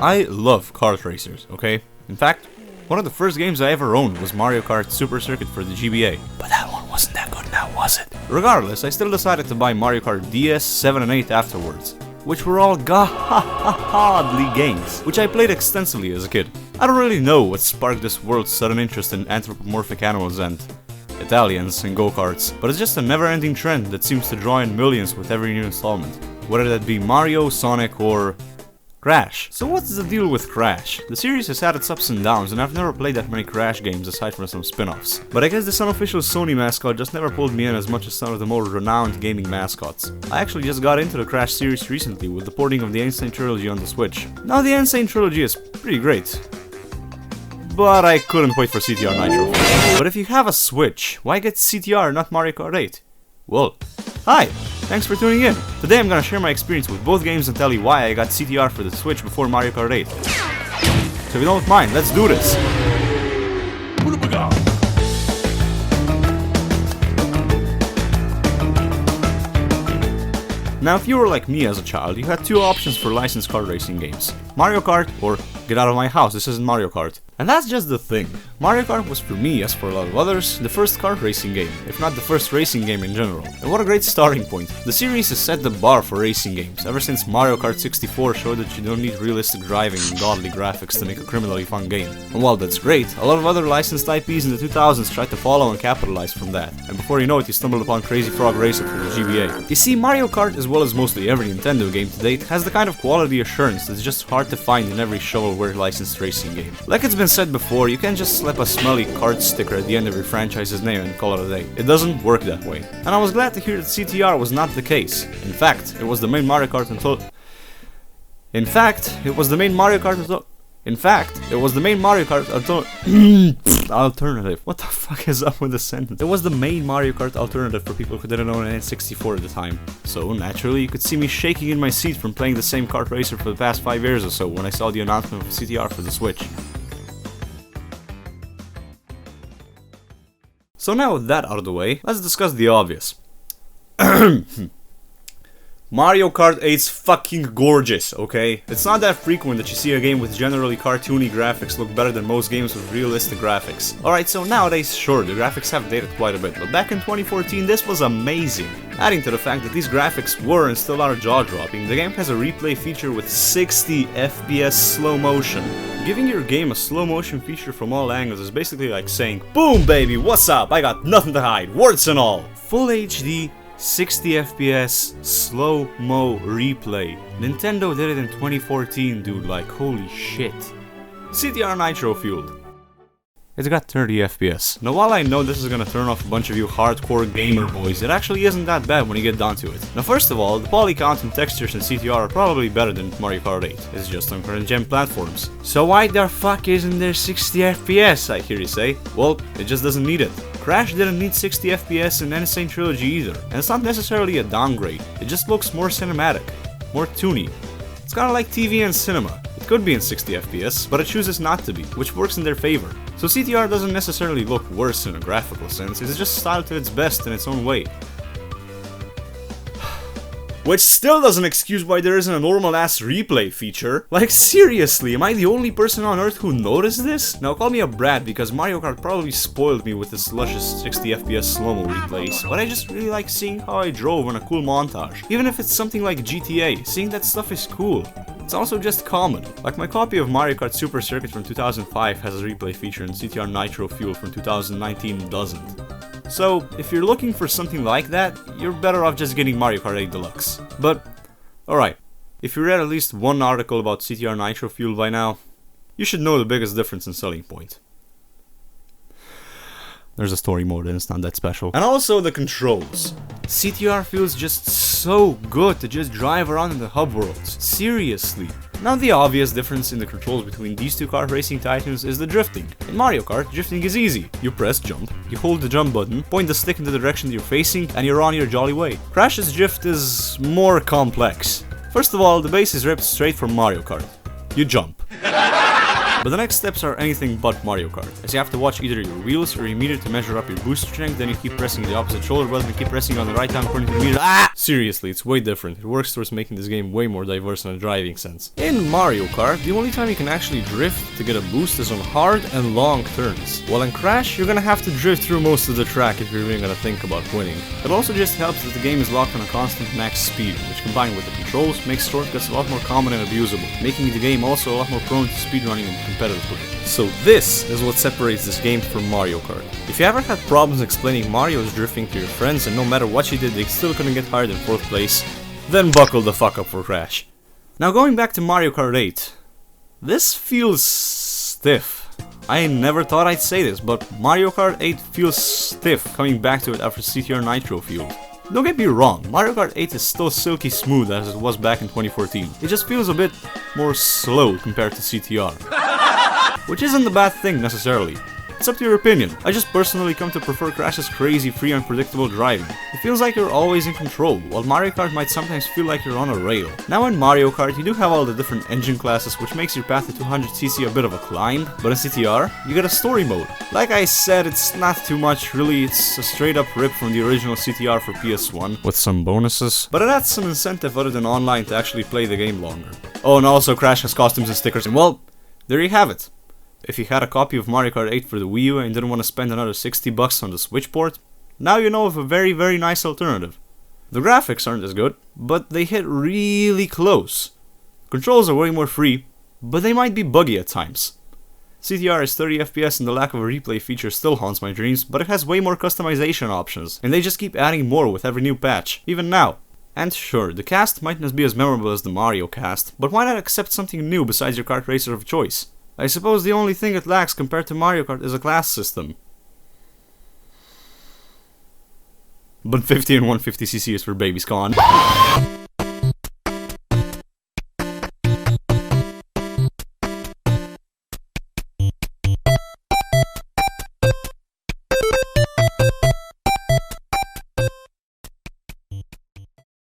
I love kart racers, okay? In fact, one of the first games I ever owned was Mario Kart Super Circuit for the GBA. But that one wasn't that good now, was it? Regardless, I still decided to buy Mario Kart DS, 7 and 8 afterwards, which were all godly games, which I played extensively as a kid. I don't really know what sparked this world's sudden interest in anthropomorphic animals and Italians and go-karts, but it's just a never-ending trend that seems to draw in millions with every new installment, whether that be Mario, Sonic, or Crash. So what's the deal with Crash? The series has had its ups and downs, and I've never played that many Crash games aside from some spin-offs. But I guess this unofficial Sony mascot just never pulled me in as much as some of the more renowned gaming mascots. I actually just got into the Crash series recently with the porting of the Insane Trilogy on the Switch. Now the Insane Trilogy is pretty great, but I couldn't wait for CTR Nitro. But if you have a Switch, why get CTR, not Mario Kart 8? Well, hi! Thanks for tuning in. Today I'm gonna share my experience with both games and tell you why I got CTR for the Switch before Mario Kart 8. So if you don't mind, let's do this! Now if you were like me as a child, you had two options for licensed kart racing games. Mario Kart or get out of my house, this isn't Mario Kart. And that's just the thing. Mario Kart was for me, as for a lot of others, the first kart racing game, if not the first racing game in general. And what a great starting point. The series has set the bar for racing games, ever since Mario Kart 64 showed that you don't need realistic driving and godly graphics to make a criminally fun game. And while that's great, a lot of other licensed IPs in the 2000s tried to follow and capitalize from that. And before you know it, you stumbled upon Crazy Frog Racer for the GBA. You see, Mario Kart, as well as mostly every Nintendo game to date, has the kind of quality assurance that's just hard to find in every shovelware licensed racing game. Like it's been said before, you can't just slap a smelly kart sticker at the end of your franchise's name and call it a day. It doesn't work that way. And I was glad to hear that CTR was not the case. In fact, it was the main Mario Kart alternative. What the fuck is up with the sentence? It was the main Mario Kart alternative for people who didn't own an N64 at the time. So, naturally, you could see me shaking in my seat from playing the same kart racer for the past 5 years or so when I saw the announcement of CTR for the Switch. So now with that out of the way, let's discuss the obvious. Mario Kart 8's fucking gorgeous, okay? It's not that frequent that you see a game with generally cartoony graphics look better than most games with realistic graphics. Alright, so nowadays, sure, the graphics have dated quite a bit, but back in 2014 this was amazing. Adding to the fact that these graphics were and still are jaw-dropping, the game has a replay feature with 60 FPS slow motion. Giving your game a slow motion feature from all angles is basically like saying, boom baby, what's up? I got nothing to hide, warts and all. Full HD, 60 FPS, slow-mo replay. Nintendo did it in 2014, dude, like holy shit. CTR Nitro fueled. It's got 30 FPS. Now while I know this is gonna turn off a bunch of you hardcore gamer boys, it actually isn't that bad when you get down to it. Now first of all, the poly count and textures in CTR are probably better than Mario Kart 8. It's just on current gen platforms. So why the fuck isn't there 60 FPS, I hear you say? Well, it just doesn't need it. Crash didn't need 60 FPS in Insane Trilogy either, and it's not necessarily a downgrade, it just looks more cinematic, more toony. It's kinda like TV and cinema. It could be in 60 FPS, but it chooses not to be, which works in their favor. So CTR doesn't necessarily look worse in a graphical sense, it's just styled to its best in its own way. Which still doesn't excuse why there isn't a normal ass replay feature. Like seriously, am I the only person on earth who noticed this? Now call me a brat because Mario Kart probably spoiled me with its luscious 60 FPS slow-mo replays, but I just really like seeing how I drove in a cool montage. Even if it's something like GTA, seeing that stuff is cool. It's also just common. Like my copy of Mario Kart Super Circuit from 2005 has a replay feature and CTR Nitro Fuel from 2019 doesn't. So, if you're looking for something like that, you're better off just getting Mario Kart 8 Deluxe. But, alright, if you read at least one article about CTR Nitro Fuel by now, you should know the biggest difference in selling point. There's a story mode and it's not that special. And also the controls. CTR feels just so good to just drive around in the hub worlds. Seriously. Now the obvious difference in the controls between these two kart racing titans is the drifting. In Mario Kart, drifting is easy. You press jump, you hold the jump button, point the stick in the direction you're facing, and you're on your jolly way. Crash's drift is more complex. First of all, the base is ripped straight from Mario Kart. You jump. But the next steps are anything but Mario Kart, as you have to watch either your wheels or your meter to measure up your booster strength, then you keep pressing the opposite shoulder button and keep pressing on the right hand according to the meter. Seriously, it's way different. It works towards making this game way more diverse in a driving sense. In Mario Kart, the only time you can actually drift to get a boost is on hard and long turns. While in Crash, you're gonna have to drift through most of the track if you're really gonna think about winning. It also just helps that the game is locked on a constant max speed, which combined with the controls makes shortcuts a lot more common and abusable, making the game also a lot more prone to speedrunning and competitively. So this is what separates this game from Mario Kart. If you ever had problems explaining Mario's drifting to your friends and no matter what you did they still couldn't get higher than 4th place, then buckle the fuck up for Crash. Now going back to Mario Kart 8, this feels stiff. I never thought I'd say this, but Mario Kart 8 feels stiff coming back to it after CTR Nitro fueled. Don't get me wrong, Mario Kart 8 is still silky smooth as it was back in 2014. It just feels a bit more slow compared to CTR. Which isn't a bad thing necessarily. It's up to your opinion. I just personally come to prefer Crash's crazy, free, unpredictable driving. It feels like you're always in control, while Mario Kart might sometimes feel like you're on a rail. Now in Mario Kart you do have all the different engine classes, which makes your path to 200cc a bit of a climb, but in CTR, you get a story mode. Like I said, it's not too much really, it's a straight up rip from the original CTR for PS1, with some bonuses, but it adds some incentive other than online to actually play the game longer. Oh, and also Crash has costumes and stickers, and well, there you have it. If you had a copy of Mario Kart 8 for the Wii U and didn't want to spend another $60 on the Switch port, now you know of a very nice alternative. The graphics aren't as good, but they hit really close. Controls are way more free, but they might be buggy at times. CTR is 30 FPS and the lack of a replay feature still haunts my dreams, but it has way more customization options, and they just keep adding more with every new patch, even now. And sure, the cast might not be as memorable as the Mario cast, but why not accept something new besides your kart racer of choice? I suppose the only thing it lacks compared to Mario Kart is a class system. But 50 and 150cc is for babies, con.